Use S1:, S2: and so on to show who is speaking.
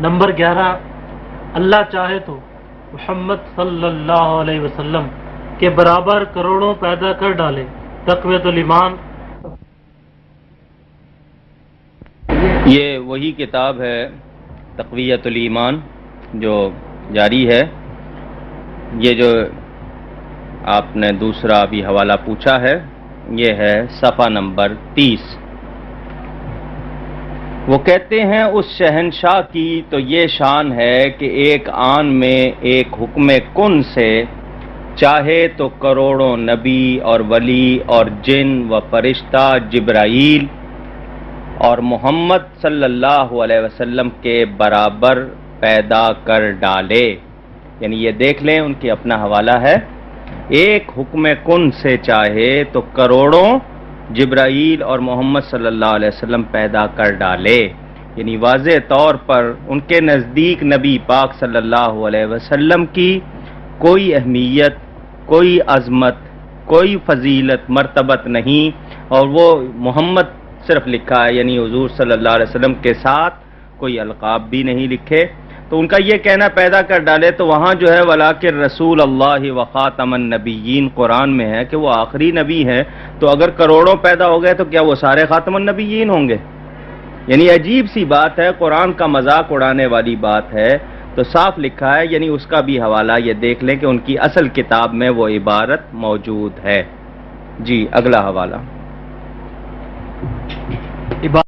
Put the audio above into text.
S1: Number 11، اللہ چاہے تو محمد صلی اللہ علیہ وسلم کے برابر کروڑوں پیدا کر ڈالے۔ تقویۃ الایمان۔
S2: یہ وہی کتاب ہے تقویۃ الایمان جو جاری ہے۔ یہ جو آپ نے دوسرا ابھی حوالہ پوچھا ہے یہ ہے صفحہ نمبر 30۔ وہ کہتے ہیں اس شہنشاہ کی تو یہ شان ہے کہ ایک آن میں ایک حکم کن سے چاہے تو کروڑوں نبی اور ولی اور جن و فرشتہ جبرائیل اور محمد صلی اللہ علیہ وسلم کے برابر پیدا کر ڈالے۔ یعنی یہ دیکھ لیں ان کی اپنا حوالہ ہے، ایک حکم کن سے چاہے تو کروڑوں جبرائیل اور محمد صلی اللہ علیہ وسلم پیدا کر ڈالے۔ یعنی واضح طور پر ان کے نزدیک نبی پاک صلی اللہ علیہ وسلم کی کوئی اہمیت، کوئی عظمت، کوئی فضیلت، مرتبت نہیں، اور وہ محمد صرف لکھا ہے، یعنی حضور صلی اللہ علیہ وسلم کے ساتھ کوئی القاب بھی نہیں لکھے۔ تو ان کا یہ کہنا پیدا کر ڈالے تو وہاں جو ہے وَلَٰكِن رسول اللہ وخاتم النبیین قرآن میں ہے کہ وہ آخری نبی ہیں، تو اگر کروڑوں پیدا ہو گئے تو کیا وہ سارے خاتم النبیین ہوں گے؟ یعنی عجیب سی بات ہے، قرآن کا مذاق اڑانے والی بات ہے۔ تو صاف لکھا ہے، یعنی اس کا بھی حوالہ یہ دیکھ لیں کہ ان کی اصل کتاب میں وہ عبارت موجود ہے۔ جی اگلا حوالہ۔